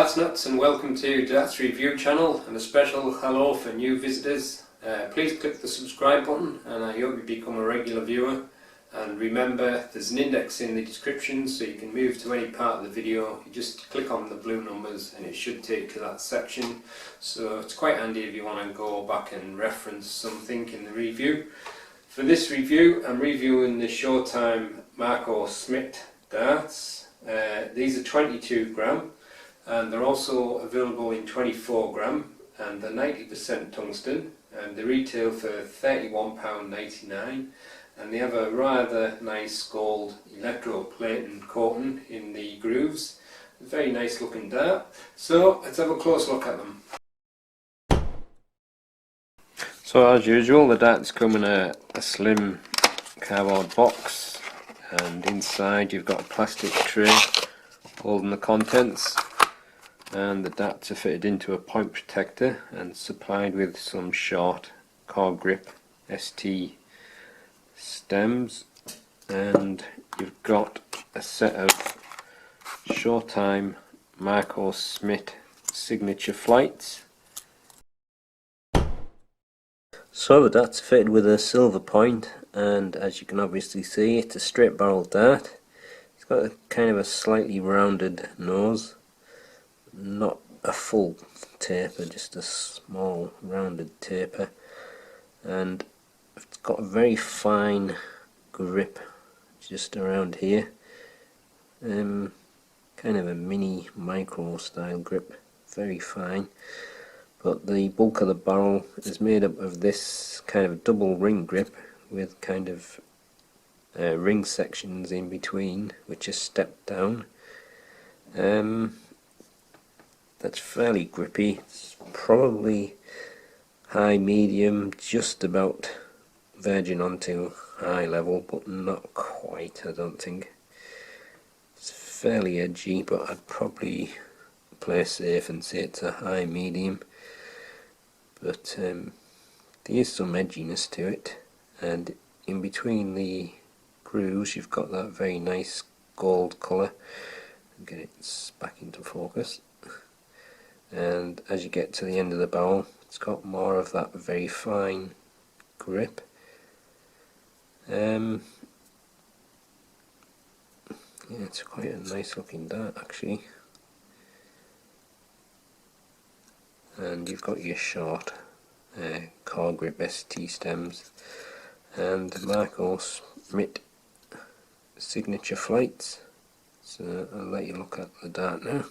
Darts Nutz, and welcome to Darts Review channel, and a special hello for new visitors. Please click the subscribe button and I hope you become a regular viewer. And remember, there's an index in the description so you can move to any part of the video. You just click on the blue numbers and it should take you to that section. So it's quite handy if you want to go back and reference something in the review. For this review, I'm reviewing the Showtime Marco Smit darts. These are 22 gram. And they're also available in 24 gram, and they're 90% tungsten, and they retail for £31.99, and they have a rather nice gold electroplating coating in the grooves. A very nice looking dart. So let's have a close look at them. So as usual, the darts come in a slim cardboard box, and inside you've got a plastic tray holding the contents. And the darts are fitted into a point protector and supplied with some short core grip ST stems, and you've got a set of Showtime Marco Smit signature flights. So the darts are fitted with a silver point, and as you can obviously see, it's a straight barrel dart. It's got a kind of a slightly rounded nose. Not a full taper, just a small rounded taper, and it's got a very fine grip just around here, kind of a mini micro style grip, very fine. But the bulk of the barrel is made up of this kind of double ring grip with kind of ring sections in between which are stepped down. That's fairly grippy. It's probably high medium, just about verging onto high level, but not quite, I don't think. It's fairly edgy, but I'd probably play safe and say it's a high medium. But there is some edginess to it, and in between the grooves you've got that very nice gold colour. I'll get it back into focus. And as you get to the end of the barrel, it's got more of that very fine grip. Yeah, it's quite a nice looking dart actually. And you've got your short core grip ST stems and Marco Smit signature flights. So I'll let you look at the dart now.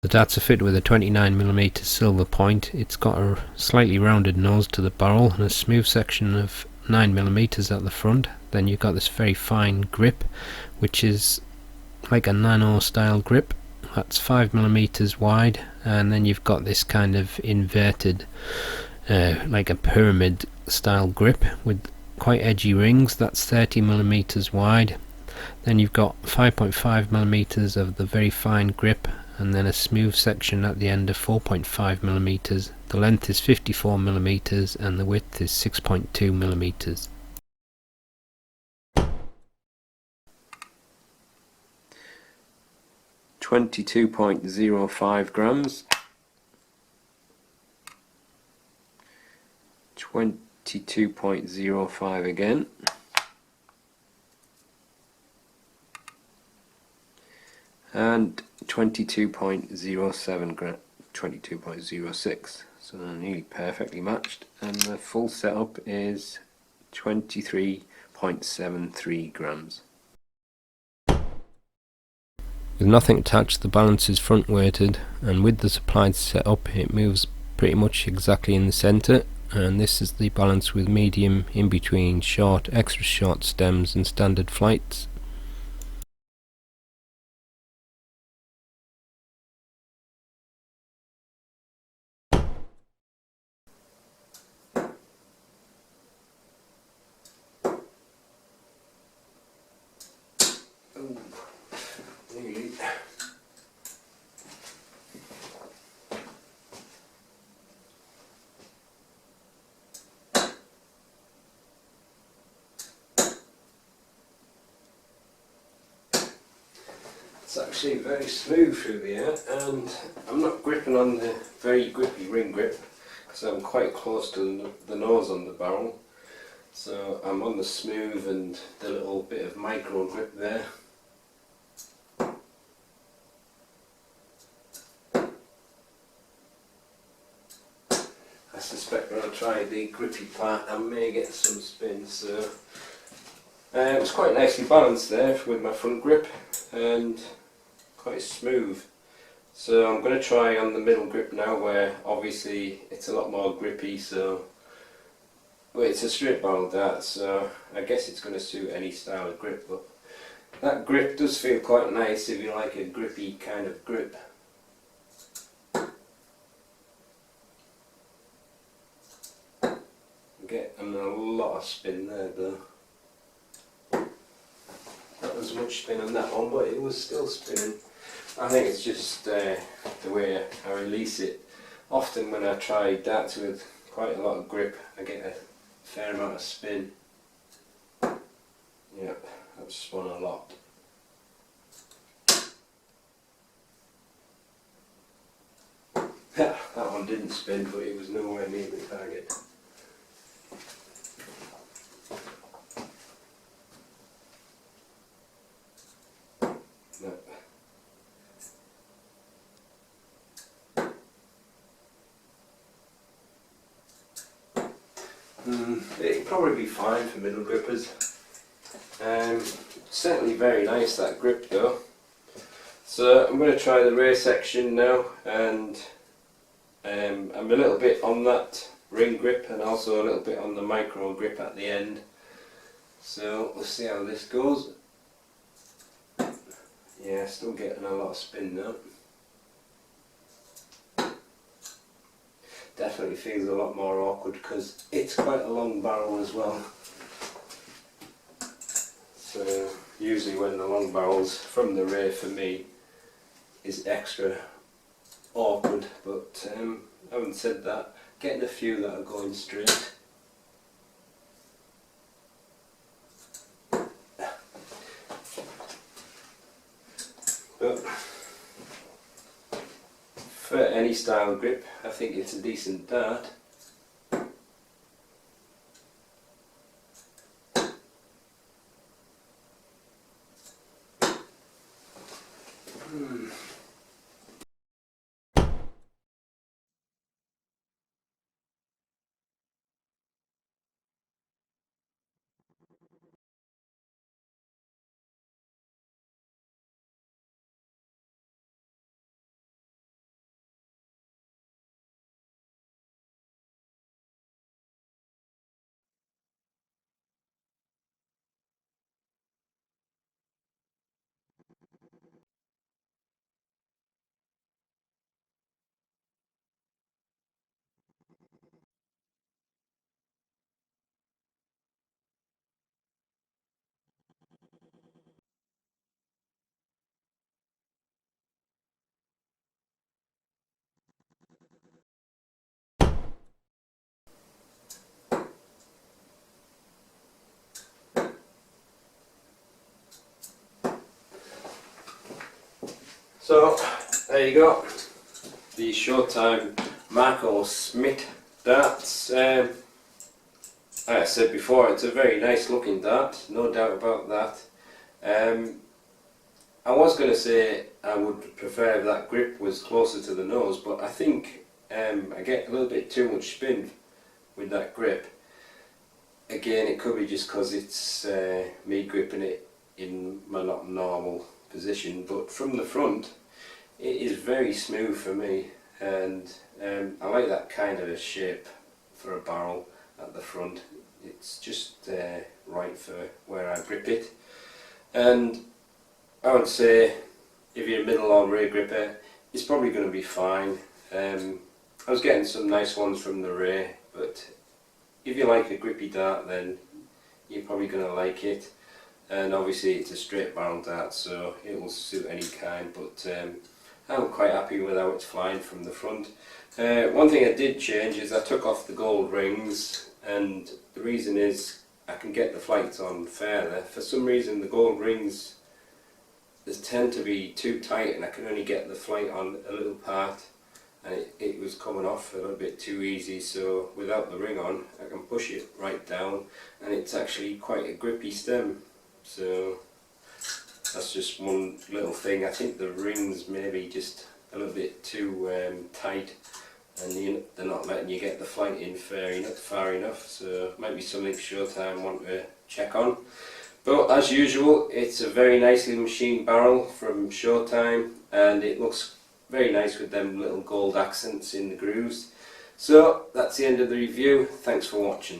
The darts are fitted with a 29mm silver point. It's got a slightly rounded nose to the barrel and a smooth section of 9mm at the front. Then you've got this very fine grip, which is like a nano style grip. That's 5mm wide, and then you've got this kind of inverted, like a pyramid style grip with quite edgy rings. That's 30mm wide. Then you've got 5.5mm of the very fine grip, and then a smooth section at the end of 4.5mm. The length is 54mm and the width is 6.2mm. .05 grams. 22.05 again. And 22.07 gram, 22.06, so they're nearly perfectly matched, and the full setup is 23.73 grams. With nothing attached, the balance is front weighted, and with the supplied setup it moves pretty much exactly in the centre, and this is the balance with medium in between short, extra short stems and standard flights. It's actually very smooth through the air, and I'm not gripping on the very grippy ring grip because I'm quite close to the nose on the barrel. So I'm on the smooth and the little bit of micro grip there. I suspect when I try the grippy part I may get some spin, so it's quite nicely balanced there with my front grip and quite smooth. So I'm going to try on the middle grip now, where obviously it's a lot more grippy, so well, it's a straight barrel dart, so I guess it's going to suit any style of grip, but that grip does feel quite nice if you like a grippy kind of grip. Getting a lot of spin there though. Not as much spin on that one, but it was still spinning. I think it's just the way I release it. Often when I try darts with quite a lot of grip, I get a fair amount of spin. Yep, I've spun a lot. That one didn't spin, but it was nowhere near the target. It'd probably be fine for middle grippers. Certainly very nice, that grip though. So I'm going to try the rear section now, and I'm a little bit on that ring grip and also a little bit on the micro grip at the end. So we'll see how this goes. Yeah, still getting a lot of spin though. Definitely feels a lot more awkward because it's quite a long barrel as well. So usually when the long barrels from the rear for me is extra awkward, but having said that, getting a few that are going straight. But for any style of grip, I think it's a decent dart. So there you go, the Showtime Marco Smit darts. Like I said before, it's a very nice looking dart, no doubt about that. I was going to say I would prefer if that grip was closer to the nose, but I think I get a little bit too much spin with that grip. Again, it could be just because it's me gripping it in my not normal position, but from the front it is very smooth for me, and I like that kind of a shape for a barrel at the front. It's just right for where I grip it, and I would say if you're a middle or rear gripper, it's probably going to be fine. I was getting some nice ones from the rear, but if you like a grippy dart, then you're probably going to like it. And obviously it's a straight barrel dart, so it will suit any kind, but I'm quite happy with how it's flying from the front. One thing I did change is I took off the gold rings, and the reason is I can get the flights on further. For some reason the gold rings they tend to be too tight and I can only get the flight on a little part, and it was coming off a little bit too easy, so without the ring on I can push it right down and it's actually quite a grippy stem. So that's just one little thing. I think the ring's maybe just a little bit too tight, and they're not letting you get the flight in far enough, so might be something Showtime want to check on. But as usual, it's a very nicely machined barrel from Showtime, and it looks very nice with them little gold accents in the grooves. So that's the end of the review. Thanks for watching.